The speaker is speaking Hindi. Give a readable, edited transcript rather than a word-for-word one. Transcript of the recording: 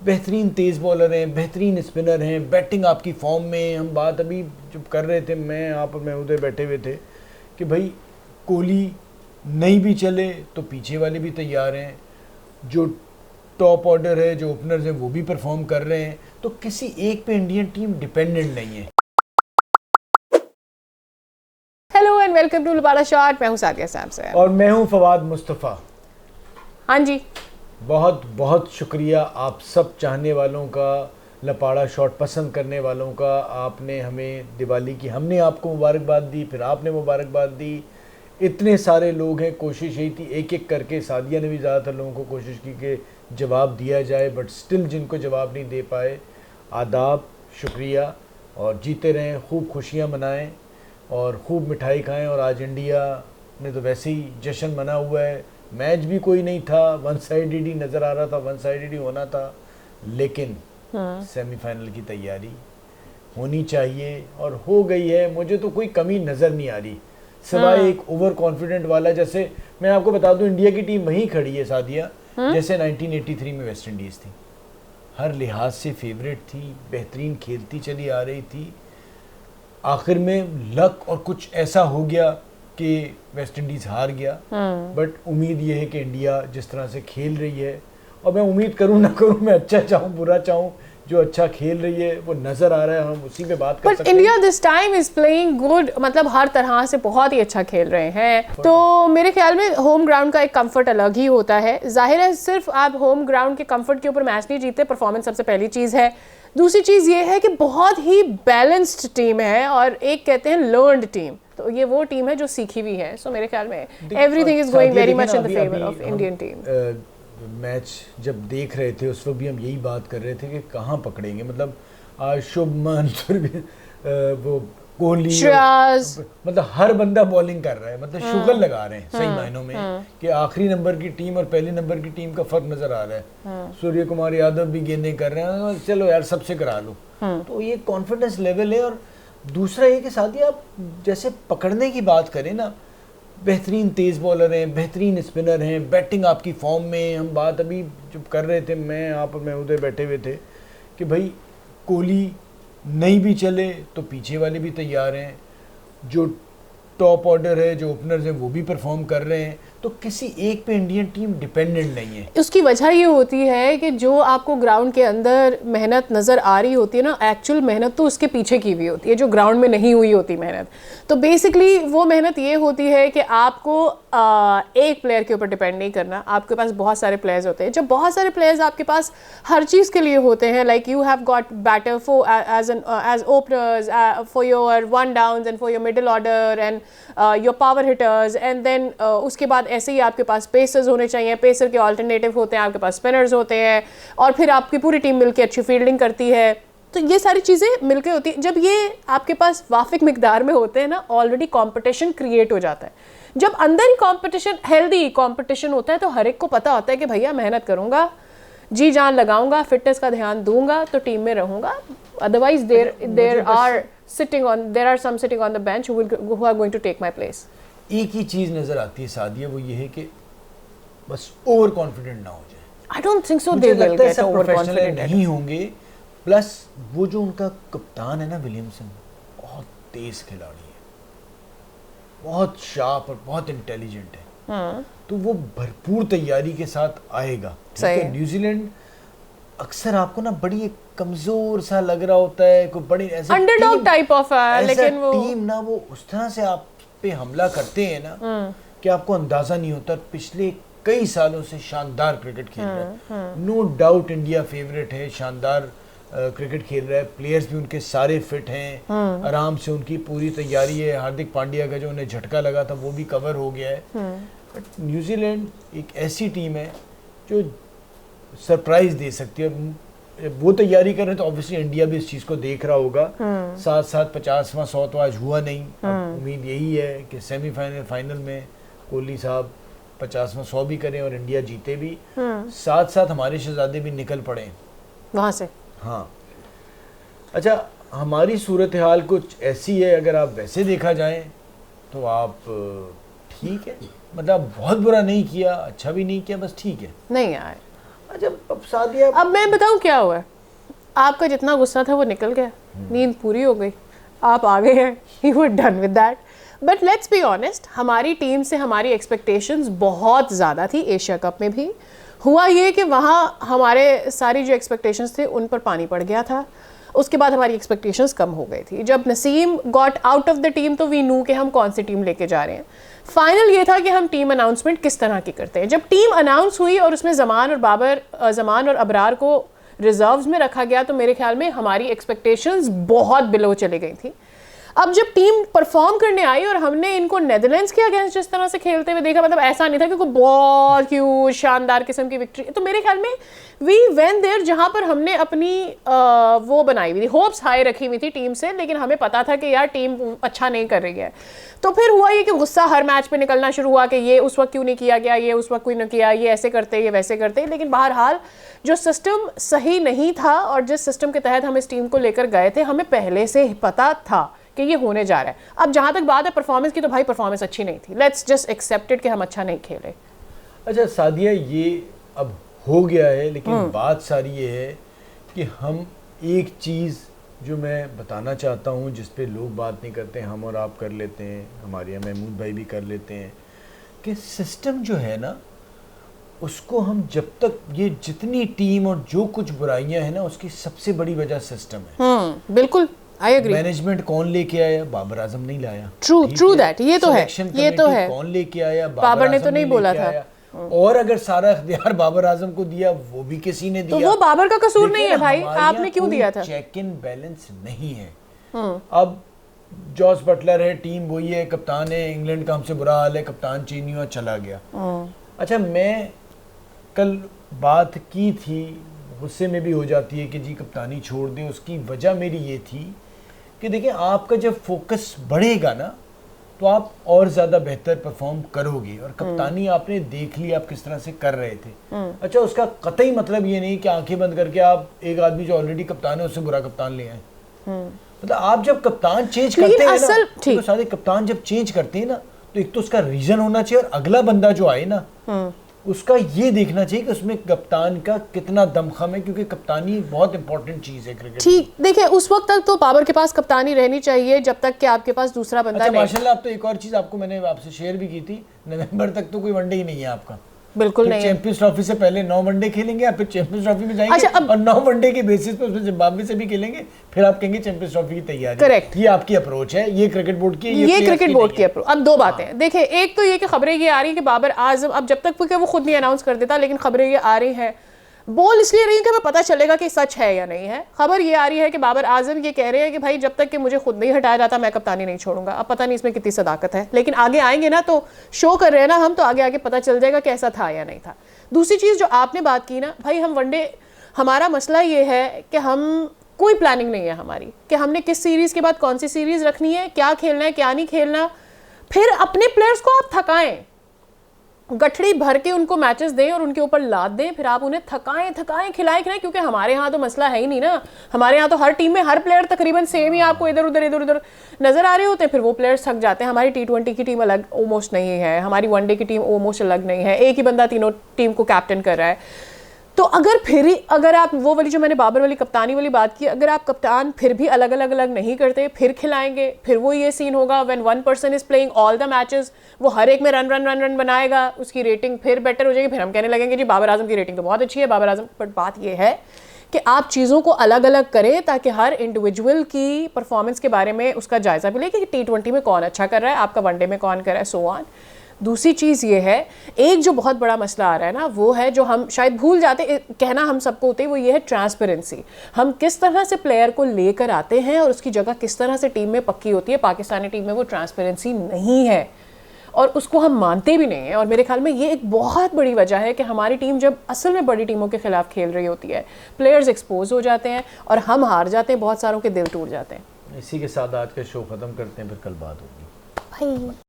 बेहतरीन तेज़ बॉलर हैं, बेहतरीन स्पिनर हैं, बैटिंग आपकी फॉर्म में। हम बात अभी जब कर रहे थे, मैं आप और महोदय बैठे हुए थे कि भाई कोहली नहीं भी चले तो पीछे वाले भी तैयार हैं, जो टॉप ऑर्डर है, जो ओपनर्स हैं वो भी परफॉर्म कर रहे हैं, तो किसी एक पे इंडियन टीम डिपेंडेंट नहीं है। Hello and welcome to Lapada shot. मैं हूं सादिया सैमसन और मैं हूं फवाद मुस्तफ़ा। हाँ जी, बहुत बहुत शुक्रिया आप सब चाहने वालों का, लपाड़ा शॉट पसंद करने वालों का। आपने हमें दिवाली की, हमने आपको मुबारकबाद दी, फिर आपने मुबारकबाद दी। इतने सारे लोग हैं, कोशिश यही थी एक एक करके, सादिया ने भी ज़्यादातर लोगों को कोशिश की कि जवाब दिया जाए, बट स्टिल जिनको जवाब नहीं दे पाए, आदाब, शुक्रिया। और जीते रहें, खूब खुशियाँ मनाएं और खूब मिठाई खाएं। और आज इंडिया ने तो वैसे ही जश्न मना हुआ है, मैच भी कोई नहीं था, वन साइडेड ही नज़र आ रहा था, वन साइडेड ही होना था, लेकिन सेमीफाइनल की तैयारी होनी चाहिए और हो गई है। मुझे तो कोई कमी नज़र नहीं आ रही सिवाय एक ओवर कॉन्फिडेंट वाला। जैसे मैं आपको बता दूं, इंडिया की टीम वहीं खड़ी है सादिया जैसे 1983 में वेस्ट इंडीज़ थी, हर लिहाज से फेवरेट थी, बेहतरीन खेलती चली आ रही थी। आखिर में लक और कुछ ऐसा हो गया कि वेस्ट इंडीज़ हार गया, बट उम्मीद ये है कि इंडिया जिस तरह से खेल रही है, और मैं उम्मीद करूं ना करूं, मैं अच्छा चाहूं बुरा चाहूं, जो अच्छा खेल रही है वो नज़र आ रहा है, हम उसी पे बात कर सकते हैं। India this time is playing good, मतलब हर तरह से बहुत ही अच्छा खेल रहे हैं। तो मेरे ख्याल में होम ग्राउंड का एक कंफर्ट अलग ही होता है। जाहिर है सिर्फ आप होम ग्राउंड के कंफर्ट के ऊपर मैच नहीं जीते, परफॉर्मेंस सबसे पहली चीज़ है। दूसरी चीज़ ये है कि बहुत ही बैलेंस्ड टीम है और एक कहते हैं लर्नड टीम, तो ये वो टीम है जो सीखी हुई है। सो मेरे ख्याल में everything is going very much in the favour of Indian team. Match जब देख रहे थे उस वक्त भी हम यही बात कर रहे थे कि कहाँ पकड़ेंगे, मतलब आज शुभमन वो कोहली, मतलब हर बंदा बॉलिंग कर रहा है, मतलब शुगर लगा रहे हैं सही मायनों में कि आखिरी नंबर की टीम और पहले नंबर की टीम का फर्क नजर आ रहा है। सूर्य कुमार यादव भी गेंदें कर रहे हैं, चलो यार सबसे करा लो, तो ये कॉन्फिडेंस लेवल है। और दूसरा ये कि साथ ही आप जैसे पकड़ने की बात करें ना, बेहतरीन तेज़ बॉलर हैं, बेहतरीन स्पिनर हैं, बैटिंग आपकी फॉर्म में। हम बात अभी जब कर रहे थे, मैं आप और महोदय बैठे हुए थे कि भाई कोहली नहीं भी चले तो पीछे वाले भी तैयार हैं, जो टॉप ऑर्डर है, जो ओपनर्स हैं वो भी परफॉर्म कर रहे हैं, तो किसी एक पे इंडियन टीम डिपेंडेंट नहीं है। उसकी वजह ये होती है कि जो आपको ग्राउंड के अंदर मेहनत नज़र आ रही होती है ना, एक्चुअल मेहनत तो उसके पीछे की हुई होती है, जो ग्राउंड में नहीं हुई होती मेहनत। तो बेसिकली वो मेहनत ये होती है कि आपको एक प्लेयर के ऊपर डिपेंड नहीं करना, आपके पास बहुत सारे प्लेयर्स होते हैं। जब बहुत सारे प्लेयर्स आपके पास हर चीज़ के लिए होते हैं, like you have got batter for as openers, for your one downs and for your middle order and your power hitters, and then उसके बाद ऐसे ही आपके पास पेसर्स होने चाहिए, पेसर के ऑल्टरनेटिव होते हैं, आपके पास स्पिनर्स होते हैं, और फिर आपकी पूरी टीम मिलकर अच्छी फील्डिंग करती है। तो ये सारी चीज़ें मिलकर होती हैं। जब ये आपके पास वाफिक मिकदार में होते हैं ना, ऑलरेडी कंपटीशन क्रिएट हो जाता है। जब अंदर ही कंपटीशन, हेल्दी कंपटीशन होता है, तो हर एक को पता होता है कि भैया मेहनत करूंगा, जी जान लगाऊंगा, फिटनेस का ध्यान दूंगा तो टीम में रहूंगा। Otherwise there are some sitting on the bench who are going to take my place. एक ही चीज़ नज़र आती है सादिया, वो ये है कि बस ओवर कॉन्फिडेंट ना हो जाए। I don't think so they will get over confident नहीं होंगे। प्लस वो जो उनका कप्तान है ना विलियमसन, बहुत तेज खिलाड़ी है, बहुत शार्प और बहुत इंटेलिजेंट है, तो वो भरपूर तैयारी के साथ आएगा। न्यूजीलैंड अक्सर आपको ना बड़ी एक कमजोर सा लग रहा होता है, कोई बड़ी ऐसे अंडरडॉग टाइप ऑफ, लेकिन वो टीम ना वो उस तरह से आप पे हमला करते हैं ना कि आपको अंदाजा नहीं होता। पिछले कई सालों से शानदार क्रिकेट खेल रहा है, नो डाउट इंडिया फेवरेट है, शानदार क्रिकेट खेल रहा है, प्लेयर्स भी उनके सारे फिट हैं, आराम से उनकी पूरी तैयारी है। हार्दिक पांड्या का जो उन्हें झटका लगा था वो भी कवर हो गया है। बट न्यूजीलैंड एक ऐसी टीम है जो सरप्राइज दे सकती है। वो तैयारी कर रहे हैं तो ऑब्वियसली इंडिया भी इस चीज़ को देख रहा होगा। साथ साथ 50वां 100 तो आज हुआ नहीं, उम्मीद यही है कि सेमीफाइनल फाइनल में कोहली साहब 50वां 100 भी करें और इंडिया जीते भी, साथ साथ हमारे शहजादे भी निकल पड़े वहाँ से। हाँ, अच्छा, हमारी सूरत हाल कुछ ऐसी है, अगर आप वैसे देखा जाए तो आप ठीक है, मतलब बहुत बुरा नहीं किया, अच्छा भी नहीं किया, बस ठीक है। नहीं यार, अच्छा, अब सादिया, अब मैं बताऊं क्या हुआ है, आपका जितना गुस्सा था वो निकल गया, नींद पूरी हो गई, आप आ गए हैं, you were done with that. But let's be honest, हमारी टीम से हमारी एक्सपेक्टेशंस बहुत ज़्यादा थी। एशिया कप में भी हुआ ये कि वहाँ हमारे सारी जो एक्सपेक्टेशंस थे उन पर पानी पड़ गया था। उसके बाद हमारी एक्सपेक्टेशंस कम हो गई थी। जब Naseem got out of the team तो वी न्यू कि हम कौन सी टीम लेके जा रहे हैं। फाइनल ये था कि हम टीम अनाउंसमेंट किस तरह की करते हैं। जब टीम अनाउंस हुई और उसमें ज़मान और अबरार को रिजर्व्स में रखा गया तो मेरे ख्याल में हमारी एक्सपेक्टेशंस बहुत बिलो चली गई थी। अब जब टीम परफॉर्म करने आई और हमने इनको नेदरलैंड्स के अगेंस्ट जिस तरह से खेलते हुए देखा, मतलब ऐसा नहीं था कि कोई बहुत ह्यूज शानदार किस्म की विक्ट्री, तो मेरे ख्याल में वी वेन देयर जहाँ पर हमने अपनी वो बनाई हुई थी, होप्स हाई रखी हुई थी टीम से, लेकिन हमें पता था कि यार टीम अच्छा नहीं कर रही है। तो फिर हुआ ये कि गुस्सा हर मैच पे निकलना शुरू हुआ कि ये उस वक्त क्यों नहीं किया गया, ये उस वक्त क्यों नहीं किया, ये ऐसे करते, ये वैसे करते। लेकिन बहरहाल जो सिस्टम सही नहीं था और जिस सिस्टम के तहत हम इस टीम को लेकर गए थे, हमें पहले से पता था कि ये होने जा रहा है। अब जहाँ तक बात है परफॉर्मेंस की, तो भाई परफॉर्मेंस अच्छी नहीं थी, लेट्स जस्ट एक्सेप्टेड कि हम अच्छा नहीं खेले। अच्छा सादिया, ये अब हो गया है, लेकिन बात सारी ये है कि हम एक चीज़ जो मैं बताना चाहता हूँ जिस पे लोग बात नहीं करते, हम और आप कर लेते हैं, हमारे यहाँ महमूद भाई भी कर लेते हैं, कि सिस्टम जो है ना उसको हम जब तक, ये जितनी टीम और जो कुछ बुराइयां हैं ना उसकी सबसे बड़ी वजह सिस्टम है। बिल्कुल आई एग्री। मैनेजमेंट कौन लेके आया? बाबर आजम नहीं लाया। ट्रू दैट, ये तो है, ये तो है। कौन लेके आया? बाबर ने तो नहीं बोला था। और अगर सारा इख्तियार बाबर आजम को दिया, वो भी किसी ने दिया, तो वो बाबर का कसूर नहीं है भाई, आपने क्यों दिया था? चेक इन बैलेंस नहीं है। अब जॉस बटलर है, टीम वही है, कप्तान है, इंग्लैंड का हमसे बुरा हाल है, कप्तान चेंज हुआ, चला गया। अच्छा, मैं कल बात की थी, गुस्से में भी हो जाती है कि जी कप्तानी छोड़ दे। उसकी वजह मेरी ये थी कि देखिए, आपका जब फोकस बढ़ेगा ना तो आप और ज़्यादा बेहतर परफॉर्म करोगे। और कप्तानी आपने देख ली आप किस तरह से कर रहे थे। अच्छा, उसका कतई मतलब ये नहीं कि आंखें बंद करके आप एक आदमी जो ऑलरेडी कप्तान है उससे बुरा कप्तान ले आए। मतलब आप जब कप्तान चेंज करते हैं ना, तो सारे कप्तान जब चेंज करते हैं ना, तो एक तो उसका रीज़न होना चाहिए और अगला बंदा जो आए ना उसका ये देखना चाहिए कि उसमें कप्तान का कितना दमखम है, क्योंकि कप्तानी बहुत इंपॉर्टेंट चीज है क्रिकेट। ठीक, देखिए उस वक्त तक तो बाबर के पास कप्तानी रहनी चाहिए जब तक कि आपके पास दूसरा बंदा नहीं। माशाल्लाह, आप तो एक और चीज आपको मैंने आपसे शेयर भी की थी, नवंबर तक तो कोई वनडे ही नहीं है आपका। बिल्कुल नहीं। चैंपियंस ट्रॉफी से पहले 9 वनडे खेलेंगे, आप फिर चैंपियंस ट्रॉफी में जाएंगे। अच्छा, और 9 वनडे के बेसिस पे उसमें जिम्बाब्वे से भी खेलेंगे, फिर आप कहेंगे चैंपियंस ट्रॉफी की तैयारी। करेक्ट, ये आपकी अप्रोच है, ये क्रिकेट बोर्ड की, ये क्रिकेट बोर्ड की अप्रोच। अब दो बातें देखिए, एक तो ये कि खबरें ये आ रही है कि बाबर आजम, अब जब तक वो खुद नहीं अनाउंस कर देता, लेकिन खबरें ये आ रही हैं, बोल इसलिए रही है कि हमें पता चलेगा कि सच है या नहीं है। खबर ये आ रही है कि बाबर आजम ये कह रहे हैं कि भाई जब तक कि मुझे खुद नहीं हटाया जाता मैं कप्तानी नहीं छोड़ूंगा। अब पता नहीं इसमें कितनी सदाकत है, लेकिन आगे आएंगे ना तो शो कर रहे हैं ना हम, तो आगे आगे पता चल जाएगा कि ऐसा था या नहीं था। दूसरी चीज़ जो आपने बात की ना भाई, हम वनडे, हमारा मसला ये है कि हम कोई प्लानिंग नहीं है हमारी कि हमने किस सीरीज़ के बाद कौन सी सीरीज़ रखनी है, क्या खेलना है क्या नहीं खेलना। फिर अपने प्लेयर्स को आप थकाएं, गठड़ी भर के उनको मैचेस दें और उनके ऊपर लाद दें, फिर आप उन्हें थकाएं खिलाएं, क्योंकि हमारे यहाँ तो मसला है ही नहीं ना। हमारे यहाँ तो हर टीम में हर प्लेयर तकरीबन सेम ही आपको इधर उधर नजर आ रहे होते हैं, फिर वो प्लेयर्स थक जाते हैं। हमारी T20 की टीम अलग ऑलमोस्ट नहीं है, हमारी वनडे की टीम ऑलमोस्ट अलग नहीं है, एक ही बंदा तीनों टीम को कैप्टन कर रहा है। तो अगर आप वो वाली जो मैंने बाबर वाली कप्तानी वाली बात की, अगर आप कप्तान फिर भी अलग अलग नहीं करते, फिर खिलाएंगे, फिर वो ये सीन होगा when one person is playing all the matches, वो हर एक में रन बनाएगा, उसकी रेटिंग फिर बेटर हो जाएगी, फिर हम कहने लगेंगे जी बाबर आजम की रेटिंग तो बहुत अच्छी है, बाबर आजम। बट बात ये है कि आप चीज़ों को अलग अलग करें ताकि हर इंडिविजुअल की परफॉर्मेंस के बारे में उसका जायजा मिले कि T20 में कौन अच्छा कर रहा है, आपका वनडे में कौन कर रहा है, सो ऑन। दूसरी चीज़ ये है, एक जो बहुत बड़ा मसला आ रहा है ना, वो है जो हम शायद भूल जाते कहना हम सबको होते हैं, वो ये है ट्रांसपेरेंसी। हम किस तरह से प्लेयर को लेकर आते हैं और उसकी जगह किस तरह से टीम में पक्की होती है। पाकिस्तानी टीम में वो ट्रांसपेरेंसी नहीं है और उसको हम मानते भी नहीं हैं। और मेरे ख्याल में ये एक बहुत बड़ी वजह है कि हमारी टीम जब असल में बड़ी टीमों के खिलाफ खेल रही होती है, प्लेयर्स एक्सपोज हो जाते हैं और हम हार जाते हैं, बहुत सारों के दिल टूट जाते हैं। इसी के साथ आज का शो ख़त्म करते हैं, फिर कल बात होगी।